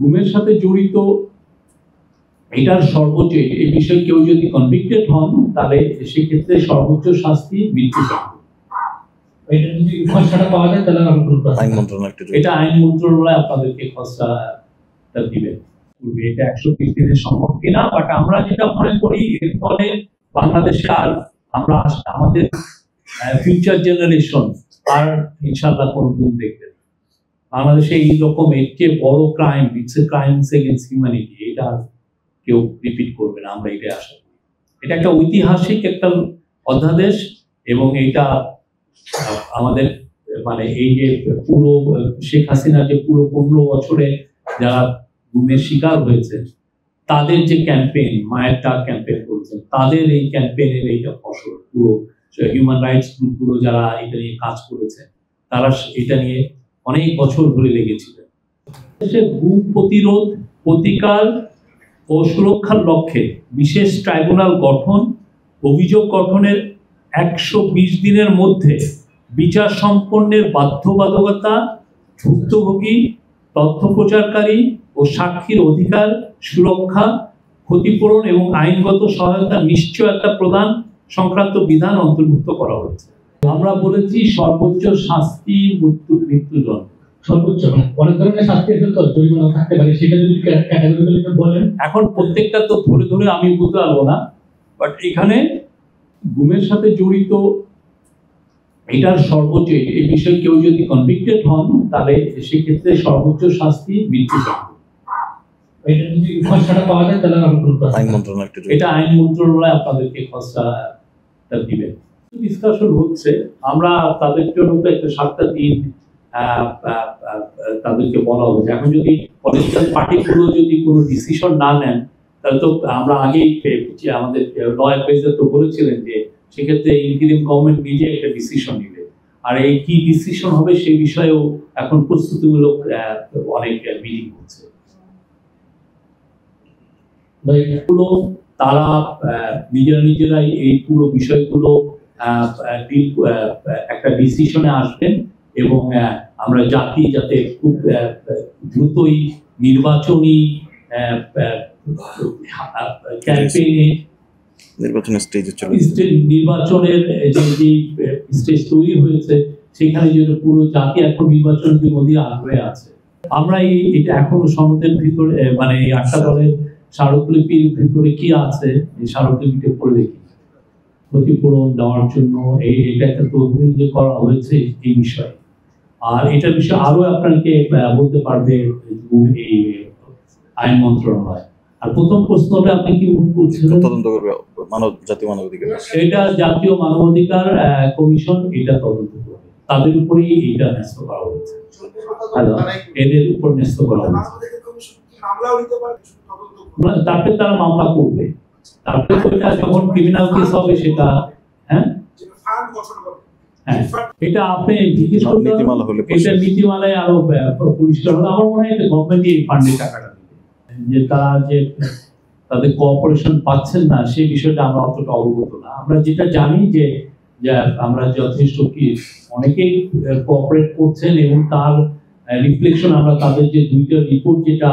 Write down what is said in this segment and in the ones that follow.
গুমের সাথে জড়িত এটার সর্বোচ্চ এই বিষয়ে কেউ যদি কনভিক্টেড হন তাহলে সেক্ষেত্রে সর্বোচ্চ শাস্তি মৃত্যুদণ্ড। এটা যদি খসড়াটা পাওয়া যায় তাহলে আইন মন্ত্রণালয় আপনাদেরকে খসড়াটা দিবেন। এটা 120 দিনে সম্ভব কিনা, বাট আমরা যেটা মনে করি এর ফলে বাংলাদেশে আর আমরা আমাদের ফিউচার জেনারেশন আর ইনশাআল্লাহ কোনো গুম দেখবে না। বাংলাদেশে এইরকম এর চেয়ে বড় crime, it's a crimes against humanity, এটা কেউ রিপিট করবে না, আমরা এটাই আশা করি। এটা একটা ঐতিহাসিক একটা অধ্যাদেশ এবং এটা আমাদের মানে এই যে পুরো শেখ হাসিনার যে পুরো 15 বছরে যারা গুমের শিকার হয়েছে তাদের যে ক্যাম্পেইন, মায়ের ডাক ক্যাম্পেইন করেছেন, তাদের এই ক্যাম্পেইনের এইটা ফসল। পুরো হিউম্যান রাইটস গ্রুপগুলো যারা এটা নিয়ে কাজ করেছে তারা এটা নিয়ে অনেক বছর ধরে লেগেছিলেন। গুম প্রতিরোধ, প্রতিকার ও সুরক্ষার লক্ষ্যে বিশেষ ট্রাইব্যুনাল গঠন, অভিযোগ গঠনের 120 দিনের মধ্যে বিচার সম্পন্নের বাধ্যবাধকতা, ভুক্তভোগী, তথ্য প্রচারকারী ও সাক্ষীর অধিকার সুরক্ষা, ক্ষতিপূরণ এবং আইনগত সহায়তা নিশ্চয়তা প্রদান সংক্রান্ত বিধান অন্তর্ভুক্ত করা হয়েছে। আমরা বলেছি সর্বোচ্চ শাস্তি মৃত্যুদণ্ড। সর্বোচ্চ অনেক ধরনের শাস্তি আছে, তো জরিমানা থাকতে পারে, সেটা যদি ক্যাটাগরিক্যালি বলেন। এখন প্রত্যেকটা তো ধরে ধরে আমি বলতে পারবো না, বাট এখানে গুমের সাথে জড়িত এটার সর্বোচ্চ এই বিষয়ে কেউ যদি কনভিক্টেড হন তাহলে সেক্ষেত্রে সর্বোচ্চ শাস্তি মৃত্যুদণ্ড। এটা যদি খসড়াটা পাওয়া যায় তাহলে এটা আইন মন্ত্রণালয় আপনাদেরকে খসড়াটা দিবেন। ডিসকাশন হচ্ছে, আমরা তাদের জন্য তো একটা 7টা দিন তাদেরকে বলা হয়েছে। এখন যদি পলিটিক্যাল পার্টিগুলো যদি কোনো ডিসিশন না নেন তাহলে তো আমরা আগেই আমাদের ল অ্যাডভাইজার তো বলেছিলেন যে সেক্ষেত্রে ইন্টারিম গভর্নমেন্ট নিজে একটা ডিসিশন নিবে, আর এই কি ডিসিশন হবে সেই বিষয়েও এখন প্রস্তুতিমূলক অনেক মিটিং হচ্ছে। তারা নিজেরাই এই পুরো বিষয়গুলো একটা ডিসিশনে আসবেন এবং আমরা যাতে খুব দ্রুতই নির্বাচনী ক্যাম্পেইনে নির্বাচনের যে স্টেজ তৈরি হয়েছে সেখানে যেন পুরো জাতি এখন নির্বাচনের মধ্যে আগ্রহে আছে। আমরা এটা এখনো সনদের ভিতরে মানে এই 8টা দলের স্মারকলিপির ভিতরে কি আছে এই স্মারকলিপিটা পড়ে দেখি। ক্ষতিপূরণ দেওয়ার জন্য এটা একটা তদবির যে করা হয়েছে এই বিষয়ে, আর এটার বিষয়ে আরো আপনাকে বলতে পারবে এই আইন মন্ত্রণালয়। আর প্রথম প্রশ্নটা আপনি কি বলছিলেন? তদন্ত করবে জাতীয় মানবাধিকার, এটা জাতীয় মানবাধিকার কমিশন এটা তদন্ত করবে, তাদের উপরেই এটা ন্যস্ত করা হয়েছে, এদের উপর ন্যস্ত করা হয়েছে। তারপরে তারা মামলা করবে, তারপরে ওইটা যখন ক্রিমিনাল কেস হবে সেটা এটা আপনি জিজ্ঞেস করতে এটা নীতিমালায় আরো পরিষ্কার হলো। আমার মনে হয় এটা গভর্নমেন্ট এই ফান্ডের টাকাটা দিবে, যে তারা যে তাদের কোঅপারেশন পাচ্ছেন না সেই বিষয়টা আমরা অতটা অবগত না। আমরা যেটা জানি যে আমরা যথেষ্ট কি অনেকেই কোঅপারেট করছেন এবং তার রিফ্লেকশন আমরা তাদের যে 2টা রিপোর্ট যেটা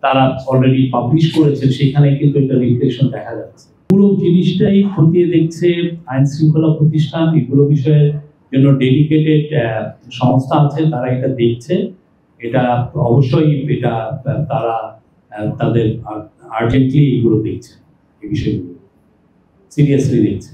তারা অলরেডি পাবলিশ করেছেন সেখানে কিন্তু এটা রিফ্লেকশন দেখা যাচ্ছে। পুরো জিনিসটাই খতিয়ে দেখছে আইন শৃঙ্খলা প্রতিষ্ঠান, এগুলো বিষয়ের জন্য ডেডিকেটেড সংস্থা আছে, তারা এটা দেখছে। এটা অবশ্যই এটা তারা তাদের আর্জেন্টলি এগুলো দেখছে, এই বিষয়গুলো সিরিয়াসলি দেখছে।